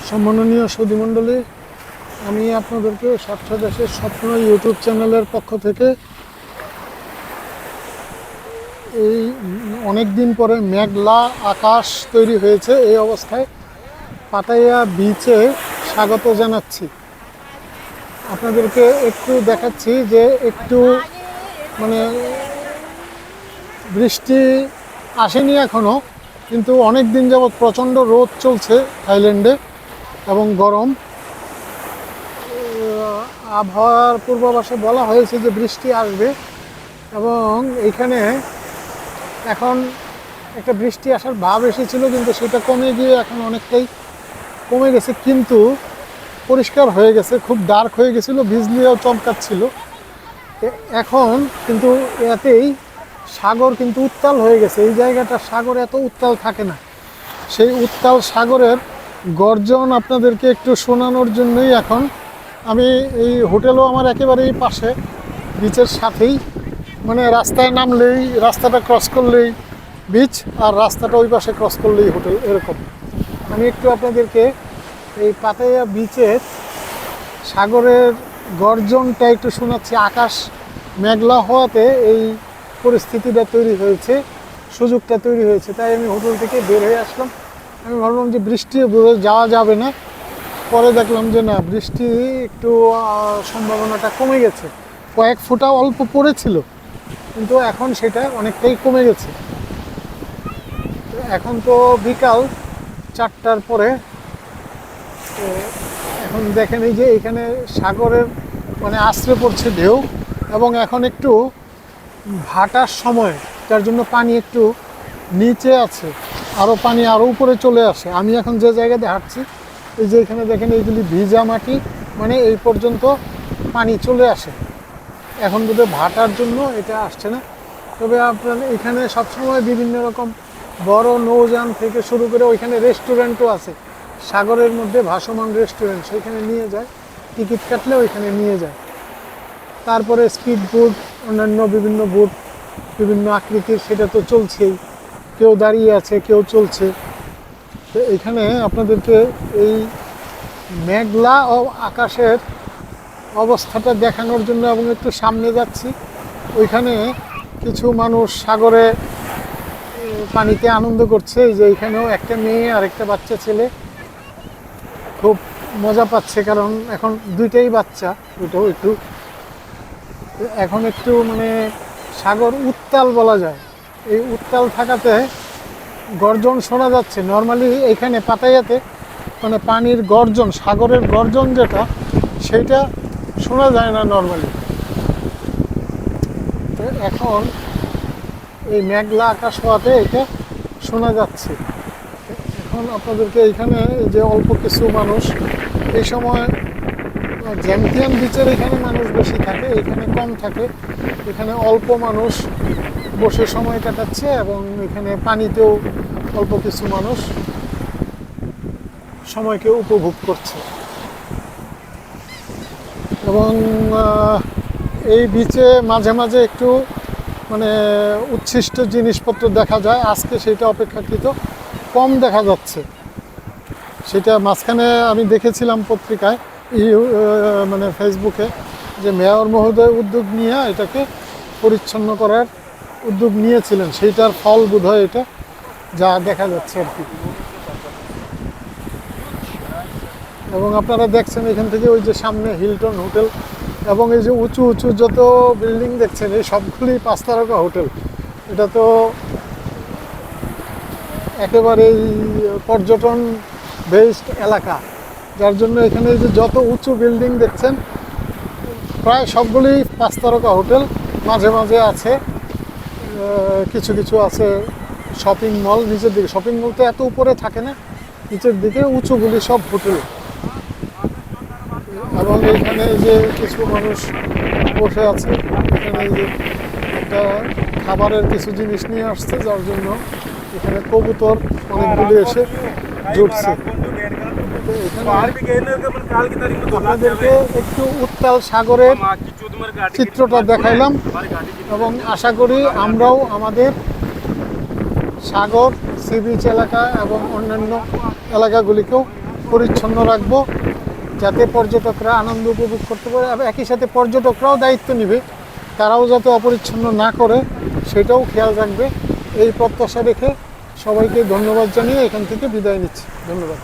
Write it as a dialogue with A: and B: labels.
A: সম্মাননীয় সুধীমণ্ডলী, আমি আপনাদেরকে স্বচ্ছ দেশের স্বপ্ন ইউটিউব চ্যানেলের পক্ষ থেকে এই অনেক দিন পরে মেঘলা আকাশ তৈরি হয়েছে এই অবস্থায় পাতাইয়া বিচে স্বাগত জানাচ্ছি। আপনাদেরকে একটু দেখাচ্ছি যে একটু মানে বৃষ্টি আসেনি এখনও, কিন্তু অনেক দিন যাবৎ প্রচণ্ড রোদ চলছে থাইল্যান্ডে এবং গরম। আবহাওয়ার পূর্বাভাসে বলা হয়েছে যে বৃষ্টি আসবে এবং এখানে এখন একটা বৃষ্টি আসার ভাব এসেছিল, কিন্তু সেটা কমে গিয়ে এখন অনেকটাই কমে গেছে, কিন্তু পরিষ্কার হয়ে গেছে। খুব ডার্ক হয়ে গেছিলো, বিজলিও চমকাচ্ছিল। এখন কিন্তু এতেই সাগর কিন্তু উত্তাল হয়ে গেছে। এই জায়গাটা সাগর এত উত্তাল থাকে না। সেই উত্তাল সাগরের গর্জন আপনাদেরকে একটু শোনানোর জন্যই এখন আমি এই হোটেলও আমার একেবারেই পাশে, বিচের সাথেই, মানে রাস্তায় নামলেই, রাস্তাটা ক্রস করলেই বিচ, আর রাস্তাটা ওই পাশে ক্রস করলেই হোটেল, এরকম। আমি একটু আপনাদেরকে এই পাতাইয়া বিচের সাগরের গর্জনটা একটু শোনাচ্ছি। আকাশ মেঘলা হওয়াতে এই পরিস্থিতিটা তৈরি হয়েছে, সুযোগটা তৈরি হয়েছে। তাই আমি হোটেল থেকে বের হয়ে আসলাম। আমি ভাবলাম যে বৃষ্টি যাওয়া যাবে না, পরে দেখলাম যে না, বৃষ্টি একটু সম্ভাবনাটা কমে গেছে। কয়েক ফোঁটা অল্প পড়েছিল, কিন্তু এখন সেটা অনেকটাই কমে গেছে। এখন তো বিকাল 4টার পরে। এখন দেখেন এই যে এখানে সাগরের মানে আশ্রে পড়ছে ঢেউ, এবং এখন একটু ভাটার সময়, যার জন্য পানি একটু নিচে আছে, আরও পানি আরও উপরে চলে আসে। আমি এখন যে জায়গাতে হাঁটছি, এই যে এখানে দেখেন এইগুলি ভিজা মাটি, মানে এই পর্যন্ত পানি চলে আসে। এখন বোধহয় ভাটার জন্য এটা আসছে না। তবে আপনার এখানে সবসময় বিভিন্ন রকম বড় নৌযান থেকে শুরু করে ওইখানে রেস্টুরেন্টও আছে, সাগরের মধ্যে ভাসমান রেস্টুরেন্ট, সেখানে নিয়ে যায়, টিকিট কাটলে ওইখানে নিয়ে যায়। তারপরে স্পিড বোট, অন্যান্য বিভিন্ন বোট, বিভিন্ন আকৃতির, সেটা তো চলছেই। কেউ দাঁড়িয়ে আছে, কেউ চলছে। তো এখানে আপনাদেরকে এই মেঘলা ও আকাশের অবস্থাটা দেখানোর জন্য এবং একটু সামনে যাচ্ছি। ওইখানে কিছু মানুষ সাগরে পানিতে আনন্দ করছে। এই যে এখানেও একটা মেয়ে আর একটা বাচ্চা ছেলে খুব মজা পাচ্ছে, কারণ এখন দুইটাই বাচ্চা, দুটো একটু এখন একটু মানে সাগর উত্তাল বলা যায়। এই উত্তাল থাকাতে গর্জন শোনা যাচ্ছে। নর্মালি এখানে পাতাইয়াতে মানে পানির গর্জন, সাগরের গর্জন যেটা, সেইটা শোনা যায় না নর্মালি। তো এখন এই মেঘলা আকাশ হওয়াতে এটা শোনা যাচ্ছে। এখন আপনাদেরকে এইখানে যে অল্প কিছু মানুষ, এই সময় জ্যামথিয়ান বিচের এখানে মানুষ বেশি থাকে, এখানে কম থাকে। এখানে অল্প মানুষ বসে সময় কাটাচ্ছে, এবং এখানে পানিতেও অল্প কিছু মানুষ সময়কে উপভোগ করছে। এবং এই বিচে মাঝে মাঝে একটু মানে উচ্ছিষ্ট জিনিসপত্র দেখা যায়। আজকে সেটা অপেক্ষাকৃত কম দেখা যাচ্ছে। সেটা মাঝখানে আমি দেখেছিলাম পত্রিকায়, মানে ফেসবুকে, যে মেয়র মহোদয় উদ্যোগ নিয়ে এটাকে পরিচ্ছন্ন করার উদ্যোগ নিয়েছিলেন। সেইটার ফল বোধহয় এটা, যা দেখা যাচ্ছে আর কি। এবং আপনারা দেখছেন এখান থেকে ওই যে সামনে হিলটন হোটেল, এবং এই যে উঁচু উঁচু যত বিল্ডিং দেখছেন, এই সবগুলি 5 তারকা হোটেল। এটা তো একেবারেই পর্যটন বেসড এলাকা, যার জন্য এখানে যে যত উঁচু বিল্ডিং দেখছেন প্রায় সবগুলি 5 তারকা হোটেল। মাঝে মাঝে আছে কিছু কিছু আছে শপিং মল, নিচের দিকে। শপিং মল তো এত উপরে থাকে না, নিচের দিকে উঁচুগুলি সব হোটেল। এবং এখানে যে কিছু মানুষ বসে আছে, এখানে যে একটা খাবারের কিছু জিনিস নিয়ে আসছে, যার জন্য এখানে কবুতর অনেকগুলি এসে জুটছে। আপনাদেরকে একটু উত্তাল সাগরের চিত্রটা দেখাইলাম, এবং আশা করি আমরাও আমাদের সাগর, সি বিচ এলাকা এবং অন্যান্য এলাকাগুলিকেও পরিচ্ছন্ন রাখবো, যাতে পর্যটকরা আনন্দ উপভোগ করতে পারে। আর একই সাথে পর্যটকরাও দায়িত্ব নেবে, তারাও যাতে অপরিচ্ছন্ন না করে সেটাও খেয়াল রাখবে। এই প্রত্যাশা রেখে সবাইকে ধন্যবাদ জানিয়ে এখান থেকে বিদায় নিচ্ছি। ধন্যবাদ।